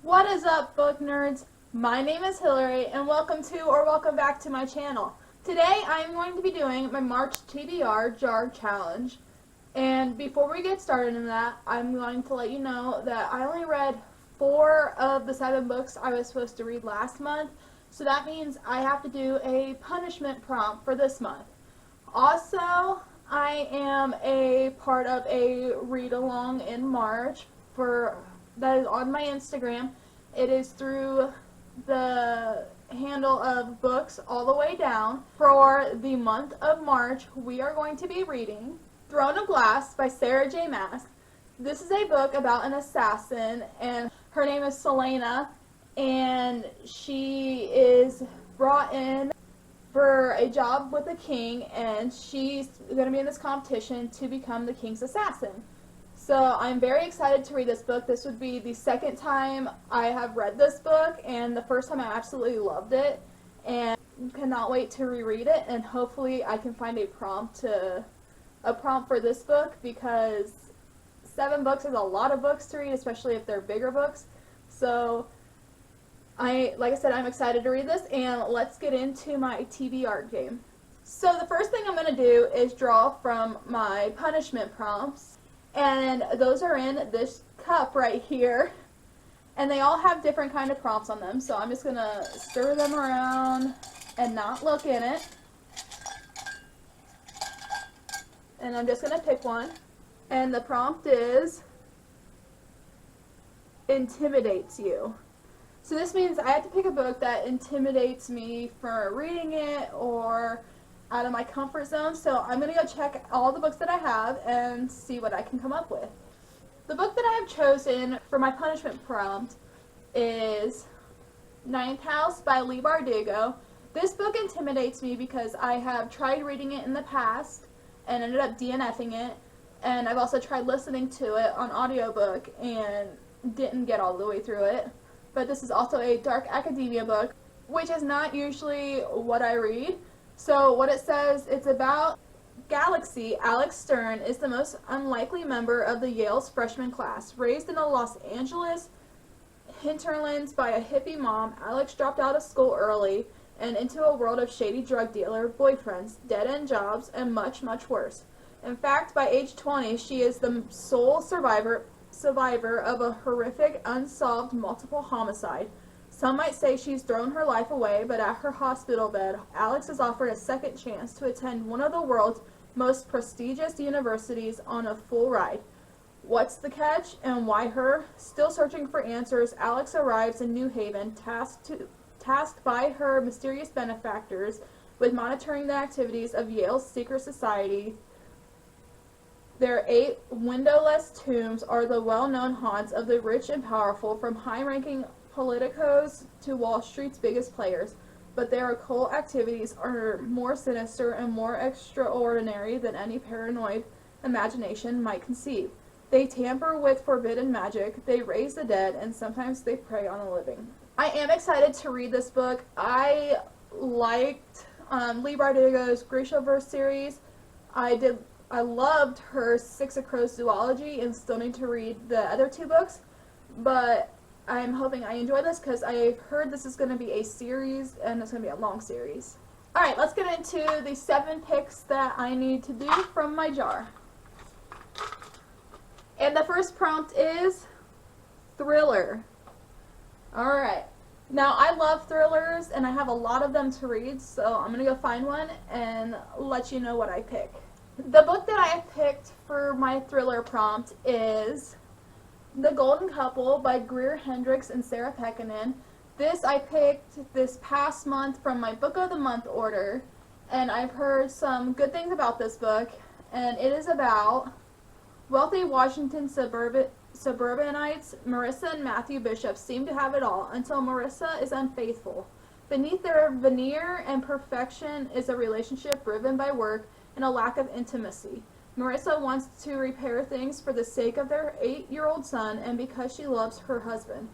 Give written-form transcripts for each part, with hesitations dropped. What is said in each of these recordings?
What is up, book nerds? My name is Hillary, and welcome back to my channel. Today, I am going to be doing my March TBR Jar challenge. And before we get started in that, I'm going to let you know that I only read 4 of the 7 books I was supposed to read last month. So that means I have to do a punishment prompt for this month. Also, I am a part of a read-along in March that is on my Instagram. It is through the handle of books all the way down. For the month of March, we are going to be reading Throne of Glass by sarahj.maas. This is a book about an assassin, and her name is Selena, and she is brought in for a job with the king, and she's going to be in this competition to become the king's assassin. So I'm very excited to read this book. This would be the second time I have read this book, and the first time I absolutely loved it, and cannot wait to reread it, and hopefully I can find a prompt for this book, because 7 books is a lot of books to read, especially if they're bigger books. So like I said, I'm excited to read this, and let's get into my TBR game. So the first thing I'm going to do is draw from my punishment prompts, and those are in this cup right here, and they all have different kind of prompts on them, so I'm just going to stir them around and not look in it, and I'm just going to pick one, and the prompt is intimidates you. So this means I have to pick a book that intimidates me for reading it or out of my comfort zone. So I'm going to go check all the books that I have and see what I can come up with. The book that I have chosen for my punishment prompt is Ninth House by Leigh Bardugo. This book intimidates me because I have tried reading it in the past and ended up DNFing it. And I've also tried listening to it on audiobook and didn't get all the way through it. But this is also a dark academia book, which is not usually what I read. So what it says, it's about Galaxy. Alex Stern is the most unlikely member of the Yale's freshman class. Raised in the Los Angeles hinterlands by a hippie mom, Alex dropped out of school early and into a world of shady drug dealer boyfriends, dead-end jobs, and much, much worse. In fact, by age 20, she is the sole survivor of a horrific, unsolved multiple homicide. Some might say she's thrown her life away, but at her hospital bed, Alex is offered a second chance to attend one of the world's most prestigious universities on a full ride. What's the catch, and why her? Still searching for answers, Alex arrives in New Haven, tasked by her mysterious benefactors with monitoring the activities of Yale's secret society. Their 8 windowless tombs are the well-known haunts of the rich and powerful, from high-ranking politicos to Wall Street's biggest players. But their occult activities are more sinister and more extraordinary than any paranoid imagination might conceive. They tamper with forbidden magic, they raise the dead, and sometimes they prey on the living. I am excited to read this book. I liked Leigh Bardugo's Grishaverse series. I loved her Six of Crows zoology and still need to read the other 2 books, but I'm hoping I enjoy this because I've heard this is going to be a series and it's going to be a long series. Alright, let's get into the 7 picks that I need to do from my jar. And the first prompt is thriller. Alright, now I love thrillers and I have a lot of them to read, so I'm going to go find one and let you know what I pick. The book that I picked for my thriller prompt is The Golden Couple by Greer Hendricks and Sarah Pekkanen. This I picked this past month from my Book of the Month order, and I've heard some good things about this book, and it is about wealthy Washington suburbanites. Marissa and Matthew Bishop seem to have it all until Marissa is unfaithful. Beneath their veneer and perfection is a relationship riven by work and a lack of intimacy. Marissa wants to repair things for the sake of their 8-year-old son and because she loves her husband.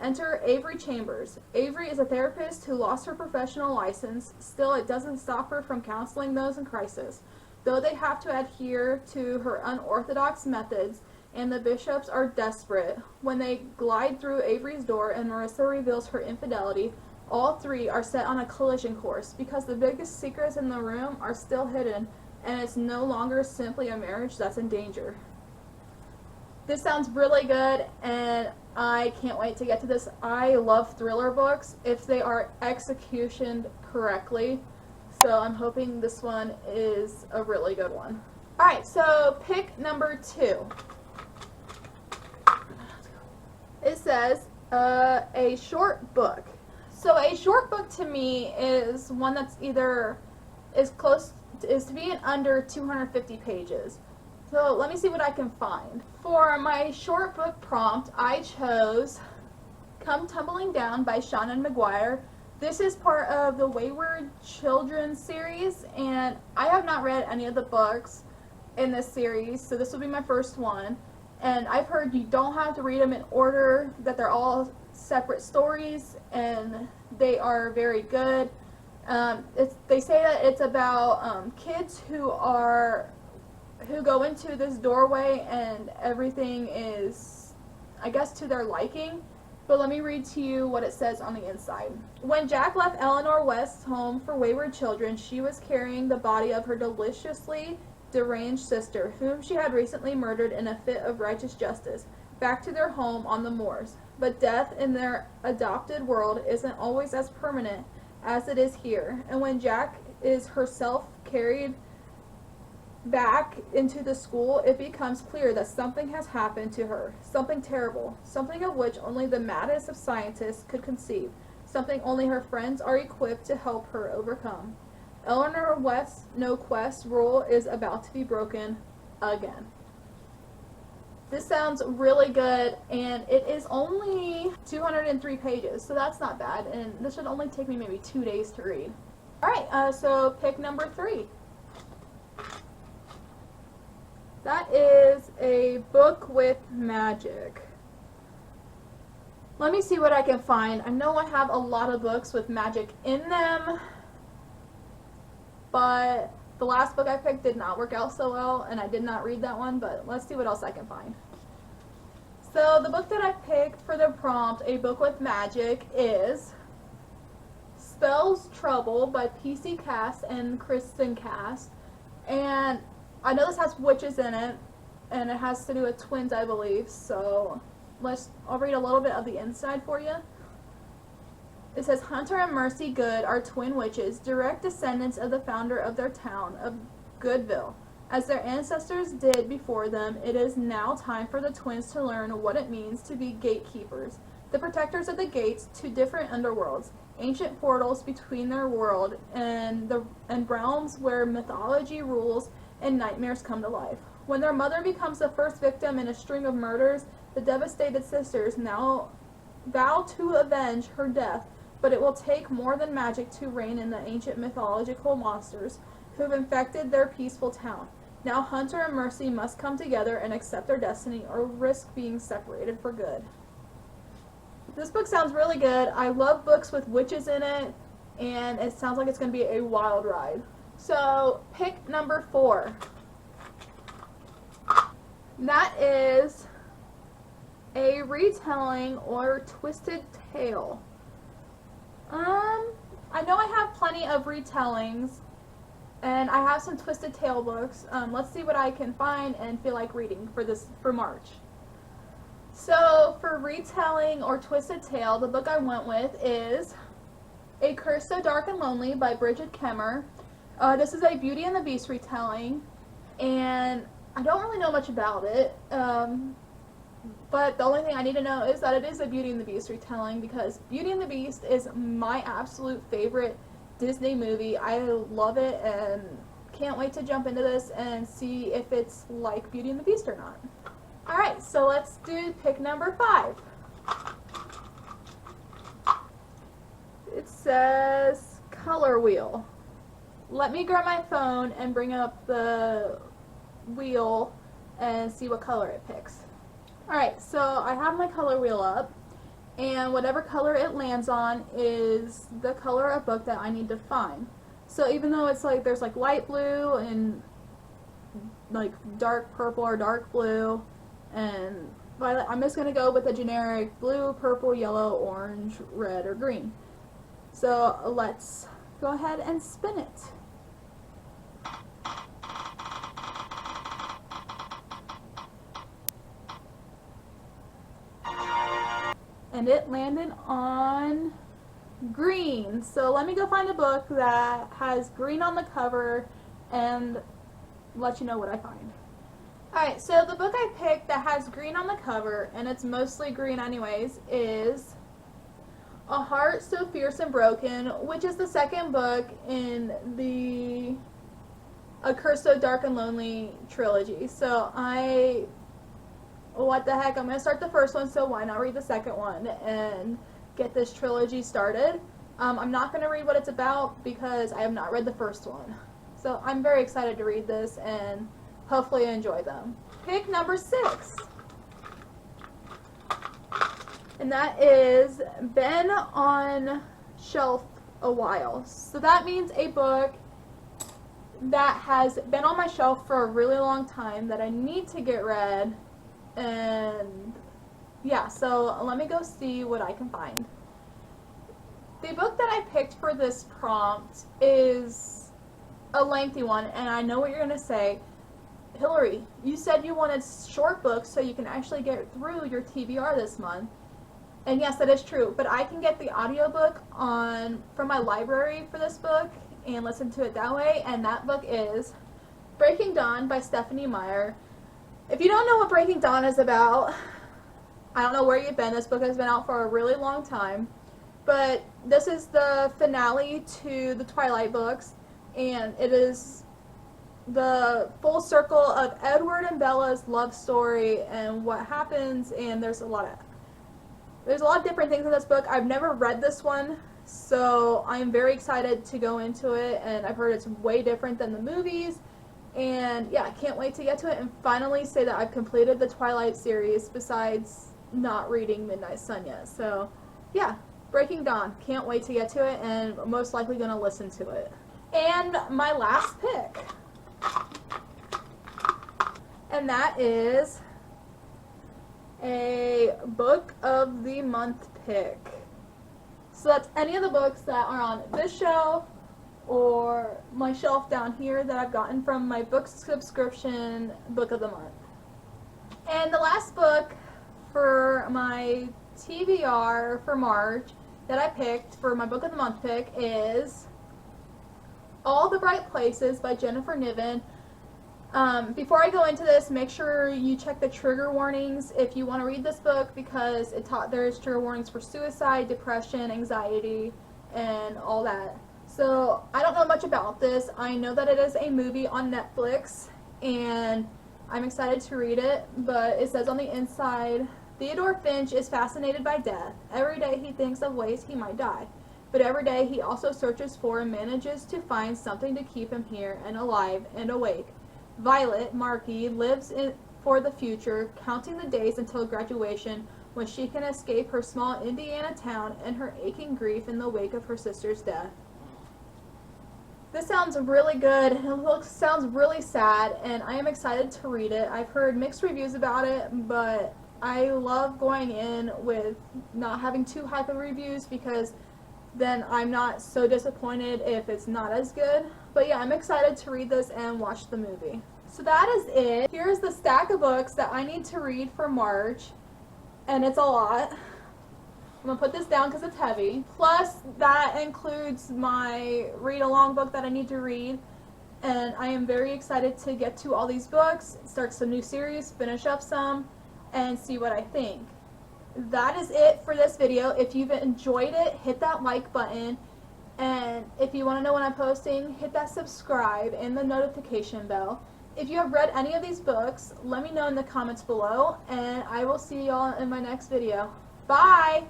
Enter Avery Chambers. Avery is a therapist who lost her professional license. Still, it doesn't stop her from counseling those in crisis. Though they have to adhere to her unorthodox methods and the bishops are desperate. When they glide through Avery's door and Marissa reveals her infidelity, all three are set on a collision course because the biggest secrets in the room are still hidden, and it's no longer simply a marriage that's in danger. This sounds really good, and I can't wait to get to this. I love thriller books if they are executioned correctly, so I'm hoping this one is a really good one. Alright, so pick number 2. It says a short book. So a short book to me is one that's either is to be in under 250 pages. So let me see what I can find. For my short book prompt, I chose Come Tumbling Down by Shannon McGuire. This is part of the Wayward Children series, and I have not read any of the books in this series, so this will be my first one. And I've heard you don't have to read them in order, that they're all separate stories, and they are very good. They say that it's about kids who go into this doorway and everything is, I guess, to their liking. But let me read to you what it says on the inside. When Jack left Eleanor West's home for wayward children, she was carrying the body of her deliciously deranged sister, whom she had recently murdered in a fit of righteous justice, back to their home on the moors. But death in their adopted world isn't always as permanent as it is here, and when Jack is herself carried back into the school, it becomes clear that something has happened to her, something terrible, something of which only the maddest of scientists could conceive, something only her friends are equipped to help her overcome. Eleanor West's no-quest rule is about to be broken again. This sounds really good, and it is only 203 pages, so that's not bad, and this should only take me maybe 2 days to read. Alright, so pick number 3. That is a book with magic. Let me see what I can find. I know I have a lot of books with magic in them, but the last book I picked did not work out so well, and I did not read that one, but let's see what else I can find. So the book that I picked for the prompt, a book with magic, is Spells Trouble by P.C.cast and Cast. And I know this has witches in it, and it has to do with twins, I believe, so I'll read a little bit of the inside for you. It says, Hunter and Mercy Good are twin witches, direct descendants of the founder of their town of Goodville. As their ancestors did before them, it is now time for the twins to learn what it means to be gatekeepers, the protectors of the gates to different underworlds, ancient portals between their world and realms where mythology rules and nightmares come to life. When their mother becomes the first victim in a string of murders, the devastated sisters now vow to avenge her death, but it will take more than magic to rein in the ancient mythological monsters who've infected their peaceful town. Now Hunter and Mercy must come together and accept their destiny or risk being separated for good. This book sounds really good. I love books with witches in it, and it sounds like it's going to be a wild ride. So, pick number 4. That is a retelling or twisted tale. I know I have plenty of retellings, and I have some twisted tale books. Let's see what I can find and feel like reading for March. So, for retelling or twisted tale, the book I went with is A Curse So Dark and Lonely by Bridget Kemmer. This is a Beauty and the Beast retelling, and I don't really know much about it, but the only thing I need to know is that it is a Beauty and the Beast retelling, because Beauty and the Beast is my absolute favorite Disney movie. I love it and can't wait to jump into this and see if it's like Beauty and the Beast or not. Alright, so let's do pick number 5. It says Color Wheel. Let me grab my phone and bring up the wheel and see what color it picks. Alright, so I have my color wheel up, and whatever color it lands on is the color of book that I need to find. So even though it's like there's like light blue and like dark purple or dark blue and violet. I'm just going to go with a generic blue, purple, yellow, orange, red, or green. So let's go ahead and spin it. And it landed on green. So let me go find a book that has green on the cover and let you know what I find. Alright, so the book I picked that has green on the cover, and it's mostly green anyways, is A Heart So Fierce and Broken, which is the second book in the A Curse So Dark and Lonely trilogy. So what the heck, I'm going to start the first one, so why not read the second one and get this trilogy started. I'm not going to read what it's about because I have not read the first one. So I'm very excited to read this and hopefully enjoy them. Pick number 6. And that is been on shelf a while. So that means a book that has been on my shelf for a really long time that I need to get read. And yeah, so let me go see what I can find. The book that I picked for this prompt is a lengthy one, and I know what you're going to say. Hillary, you said you wanted short books so you can actually get through your TBR this month. And yes, that is true, but I can get the audiobook from my library for this book and listen to it that way, and that book is Breaking Dawn by Stephanie Meyer. If you don't know what Breaking Dawn is about, I don't know where you've been. This book has been out for a really long time. But this is the finale to the Twilight books, and it is the full circle of Edward and Bella's love story and what happens, and there's a lot of different things in this book. I've never read this one, so I'm very excited to go into it, and I've heard it's way different than the movies. And yeah, I can't wait to get to it and finally say that I've completed the Twilight series besides not reading Midnight Sun yet. So yeah, Breaking Dawn. Can't wait to get to it and most likely going to listen to it. And my last pick. And that is a Book of the Month pick. So that's any of the books that are on this shelf or my shelf down here that I've gotten from my book subscription Book of the Month. And the last book for my TBR for March that I picked for my Book of the Month pick is All the Bright Places by Jennifer Niven. Before I go into this, make sure you check the trigger warnings if you want to read this book, because there's trigger warnings for suicide, depression, anxiety, and all that. So I don't know much about this. I know that it is a movie on Netflix, and I'm excited to read it, but it says on the inside, Theodore Finch is fascinated by death. Every day he thinks of ways he might die, but every day he also searches for and manages to find something to keep him here and alive and awake. Violet, Markey, lives for the future, counting the days until graduation when she can escape her small Indiana town and her aching grief in the wake of her sister's death. This sounds really good. It sounds really sad, and I am excited to read it. I've heard mixed reviews about it, but I love going in with not having too high of reviews, because then I'm not so disappointed if it's not as good. But yeah, I'm excited to read this and watch the movie. So that is it. Here's the stack of books that I need to read for March, and it's a lot. I'm going to put this down because it's heavy. Plus, that includes my read-along book that I need to read. And I am very excited to get to all these books, start some new series, finish up some, and see what I think. That is it for this video. If you've enjoyed it, hit that like button. And if you want to know when I'm posting, hit that subscribe and the notification bell. If you have read any of these books, let me know in the comments below. And I will see y'all in my next video. Bye!